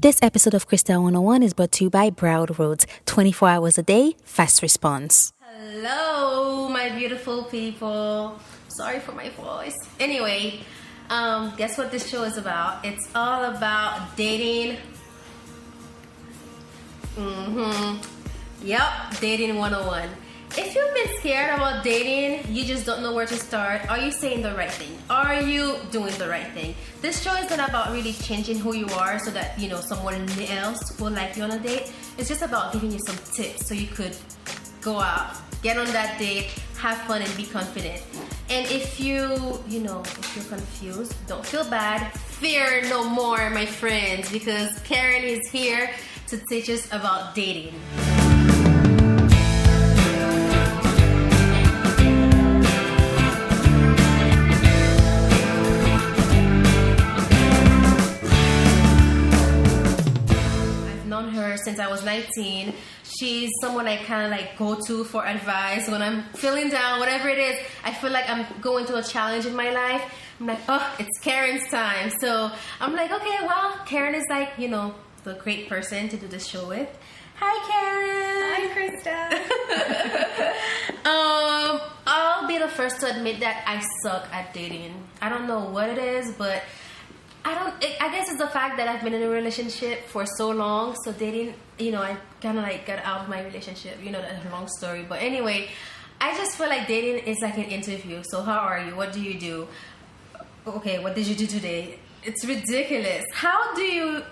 This episode of Crystal 101 is brought to you by Broward Roads. 24 hours a day, fast response. Hello, my beautiful people. Sorry for my voice. Anyway, guess what this show is about? It's all about dating. Yep, dating 101. If you've been scared about dating, you just don't know where to start, are you saying the right thing? Are you doing the right thing? This show is not about really changing who you are so that, someone else will like you on a date. It's just about giving you some tips so you could go out, get on that date, have fun, and be confident. And if if you're confused, don't feel bad. Fear no more, my friends, because Karen is here to teach us about dating. Her since I was 19. She's someone I kind of go to for advice when I'm feeling down, whatever it is. I feel like I'm going through a challenge in my life. I'm like, oh, it's Karen's time. So I'm like, okay, well, Karen is the great person to do this show with. Hi, Karen. Hi, Krista. I'll be the first to admit that I suck at dating. I don't know what it is, but I guess it's the fact that I've been in a relationship for so long. So dating, I kind of got out of my relationship. That's a long story. But anyway, I just feel like dating is like an interview. So how are you? What do you do? Okay, what did you do today? It's ridiculous. How do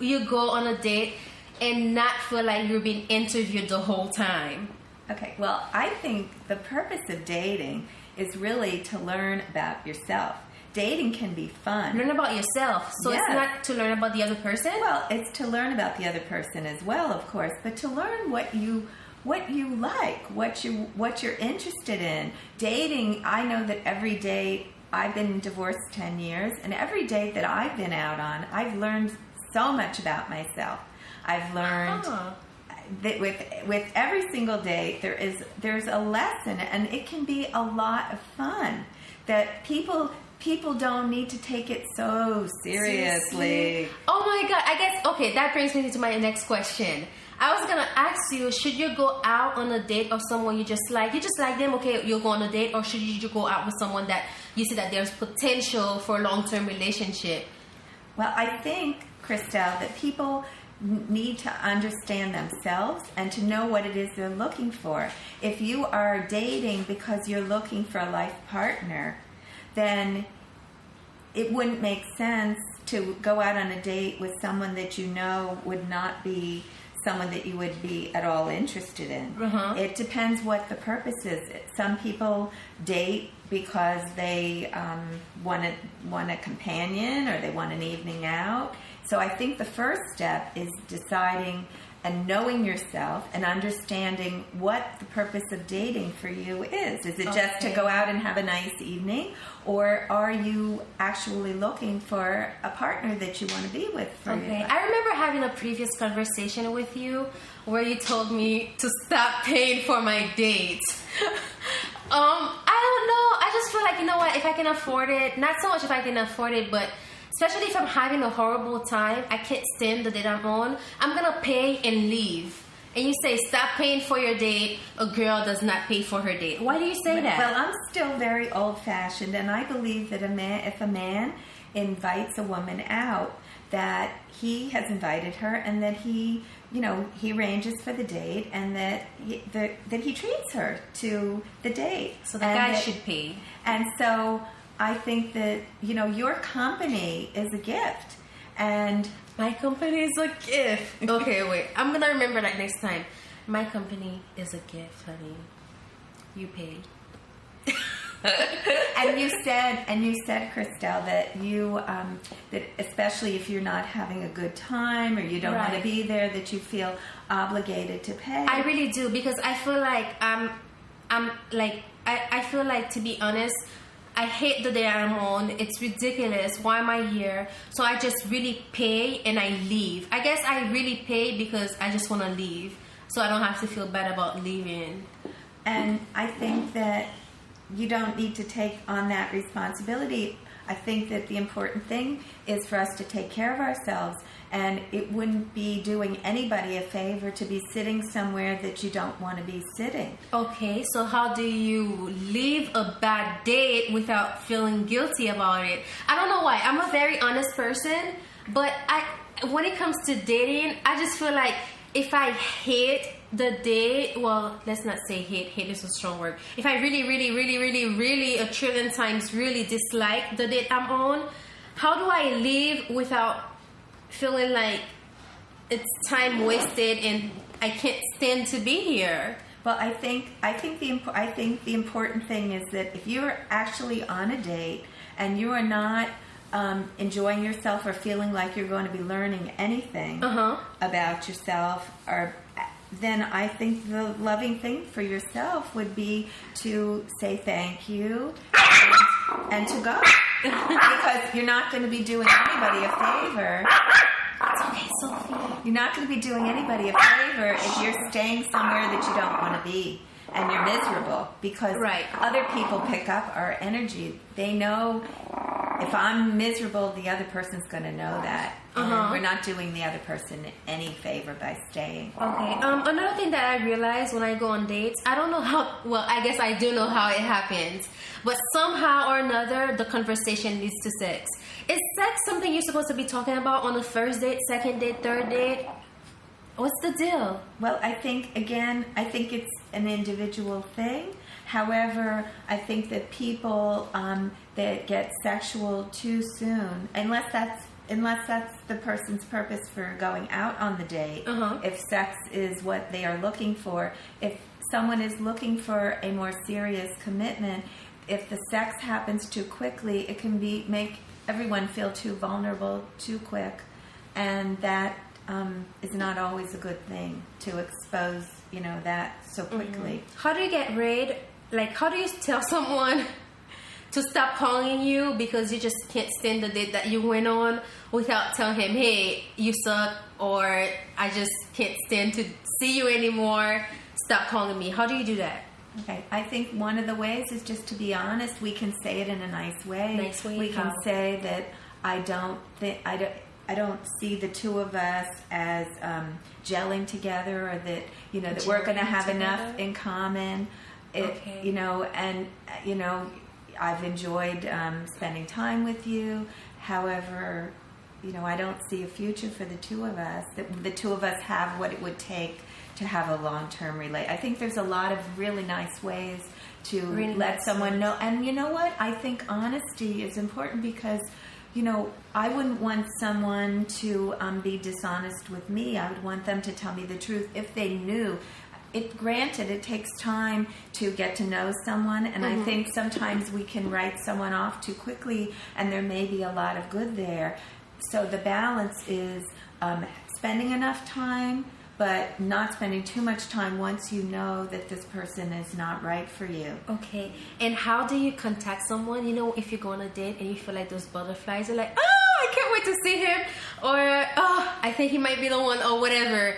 you go on a date and not feel like you're being interviewed the whole time? Okay, well, I think the purpose of dating is really to learn about yourself. Dating can be fun. Learn about yourself. So Yes. It's not to learn about the other person? Well, it's to learn about the other person as well, of course, but to learn what you like, what you're interested in. Dating, I know that every day, I've been divorced 10 years, and every date that I've been out on, I've learned so much about myself. I've learned that with every single date, there's a lesson, and it can be a lot of fun. That people don't need to take it so seriously. Oh my God. I guess, okay, that brings me to my next question. I was going to ask you, should you go out on a date of someone you just like? You just like them, okay, you'll go on a date, or should you go out with someone that you see that there's potential for a long-term relationship? Well, I think, Christelle, that people need to understand themselves and to know what it is they're looking for. If you are dating because you're looking for a life partner, then it wouldn't make sense to go out on a date with someone that you know would not be someone that you would be at all interested in. Uh-huh. It depends what the purpose is. Some people date because they want a companion, or they want an evening out. So I think the first step is deciding and knowing yourself and understanding what the purpose of dating for you is. Is it just to go out and have a nice evening, or are you actually looking for a partner that you want to be with for your life? I remember having a previous conversation with you where you told me to stop paying for my dates. I don't know. I just feel like, if I can afford it, not so much if I can afford it, but especially if I'm having a horrible time, I can't stand the date I'm on, I'm going to pay and leave. And you say, stop paying for your date, a girl does not pay for her date. Why do you say that? Well, I'm still very old-fashioned, and I believe that if a man invites a woman out, that he has invited her, and that he arranges for the date, and that he treats her to the date. So the guy should pay. And so I think that, your company is a gift. And my company is a gift. Okay, wait. I'm going to remember that next time. My company is a gift, honey. You pay. and you said, Christelle, that that especially if you're not having a good time, or you don't want to be there, that you feel obligated to pay. I really do, because I feel like I feel like, to be honest, I hate the day I'm on. It's ridiculous. Why am I here? So I just really pay and I leave. I guess I really pay because I just want to leave, so I don't have to feel bad about leaving. And I think that you don't need to take on that responsibility I think that the important thing is for us to take care of ourselves, and it wouldn't be doing anybody a favor to be sitting somewhere that you don't want to be sitting. Okay, so how do you leave a bad date without feeling guilty about it? I don't know why. I'm a very honest person, but when it comes to dating, I just feel like if I hate the date, well, let's not say hate is a strong word. If I really a trillion times really dislike the date I'm on, how do I leave without feeling like it's time wasted and I can't stand to be here? Well, I think the important thing is that if you're actually on a date and you are not enjoying yourself or feeling like you're going to be learning anything about yourself, then I think the loving thing for yourself would be to say thank you and to go. Because you're not going to be doing anybody a favor. It's okay, Sophie. You're not going to be doing anybody a favor if you're staying somewhere that you don't want to be and you're miserable, because other people pick up our energy. They know if I'm miserable, the other person's going to know that. And we're not doing the other person any favor by staying. Okay. Another thing that I realize when I go on dates, I don't know how, well, I guess I do know how it happens, but somehow or another, the conversation leads to sex. Is sex something you're supposed to be talking about on the first date, second date, third date? What's the deal? Well, I think it's an individual thing. However, I think that people that get sexual too soon, unless that's the person's purpose for going out on the date, if sex is what they are looking for, if someone is looking for a more serious commitment, if the sex happens too quickly, it can make everyone feel too vulnerable too quick, and that is not always a good thing to expose, that so quickly. How do you get rid? Like, how do you tell someone to stop calling you because you just can't stand the date that you went on without telling him, hey, you suck, or I just can't stand to see you anymore, stop calling me? How do you do that? Okay, I think one of the ways is just to be honest. We can say it in a nice way. We can say that I don't see the two of us as gelling together, or that that we're going to have enough in common. I've enjoyed spending time with you. However, I don't see a future for the two of us. That the two of us have what it would take to have a long-term relate. I think there's a lot of really nice ways to let someone know. And you know what? I think honesty is important, because I wouldn't want someone to be dishonest with me. I would want them to tell me the truth if they knew. Granted, it takes time to get to know someone, and I think sometimes we can write someone off too quickly, and there may be a lot of good there. So the balance is spending enough time, but not spending too much time once you know that this person is not right for you. Okay. And how do you contact someone? If you go on a date and you feel like those butterflies are like, I can't wait to see him, or I think he might be the one, or whatever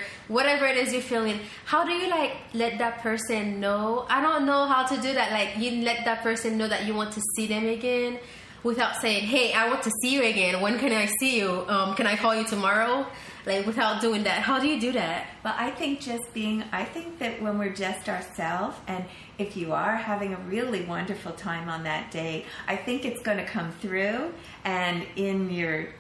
it is you're feeling. How do you let that person know? I don't know how to do that. You let that person know that you want to see them again without saying, hey, I want to see you again. When can I see you? Can I call you tomorrow? Without doing that. How do you do that? Well, I think that when we're just ourselves, and if you are having a really wonderful time on that date, I think it's going to come through. And in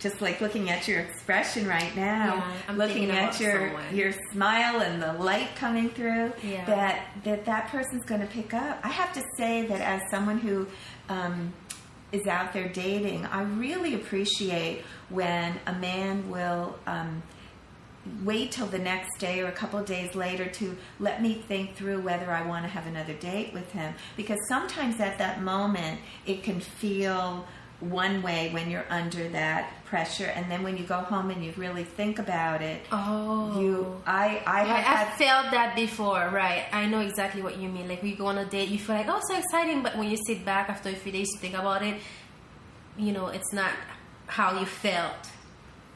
just looking at your expression right now, looking at your smile and the light coming through, that person's going to pick up. I have to say that as someone who is out there dating, I really appreciate when a man will wait till the next day or a couple of days later to let me think through whether I want to have another date with him. Because sometimes at that moment, it can feel one way when you're under that pressure, and then when you go home and you really think about it, I've felt that before, right? I know exactly what you mean. You go on a date, you feel like, oh, so exciting, but when you sit back after a few days to think about it, it's not how you felt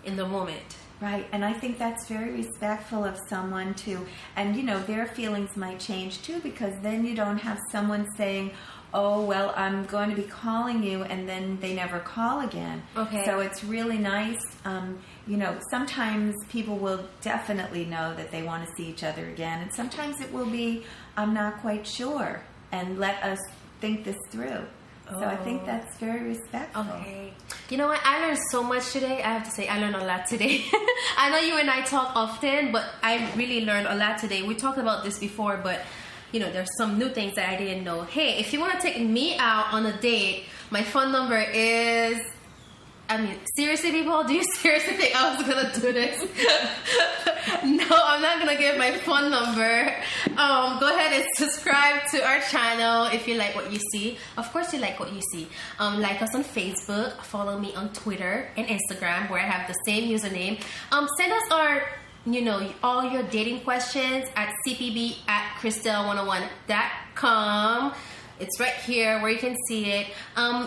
in the moment. Right, and I think that's very respectful of someone too. And their feelings might change too, because then you don't have someone saying, oh, well, I'm going to be calling you, and then they never call again. Okay. So it's really nice. Sometimes people will definitely know that they want to see each other again, and sometimes it will be, I'm not quite sure, and let us think this through. So I think that's very respectful. Okay. You know what? I learned so much today. I have to say, I learned a lot today. I know you and I talk often, but I really learned a lot today. We talked about this before, but there's some new things that I didn't know. Hey, if you want to take me out on a date, my phone number is... seriously, people? Do you seriously think I was going to do this? No, I'm not going to give my phone number. Go ahead and subscribe to our channel if you like what you see. Of course you like what you see. Like us on Facebook. Follow me on Twitter and Instagram, where I have the same username. Send us all your dating questions at cpb@christelle101.com. It's right here where you can see it.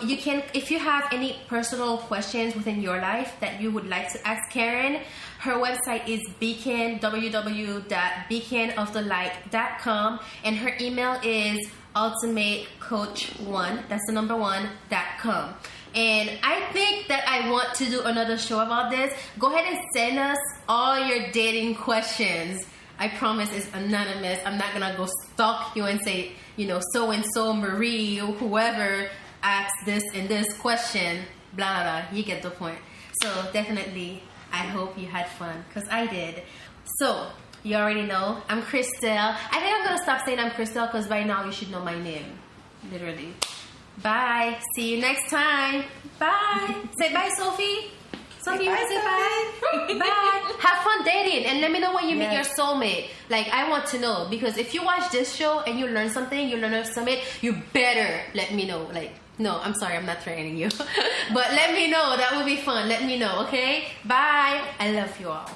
You can, if you have any personal questions within your life that you would like to ask Karen, her website is www.beaconofthelight.com, and her email is ultimatecoach1, that's the number 1.com. And I think that I want to do another show about this. Go ahead and send us all your dating questions. I promise it's anonymous. I'm not gonna go stalk you and say, so-and-so Marie or whoever asked this and this question, blah, blah, blah. You get the point. So definitely, I hope you had fun, because I did. So, you already know, I'm Christelle. I think I'm gonna stop saying I'm Christelle, because by now you should know my name. Literally. Bye. See you next time. Bye. Say bye, Sophie. Sophie, you want to say bye? Bye. Have fun dating, and let me know when you meet your soulmate. I want to know, because if you watch this show and you learn something, you learn a soulmate, you better let me know. No, I'm sorry, I'm not threatening you. But let me know. That would be fun. Let me know, okay? Bye. I love you all.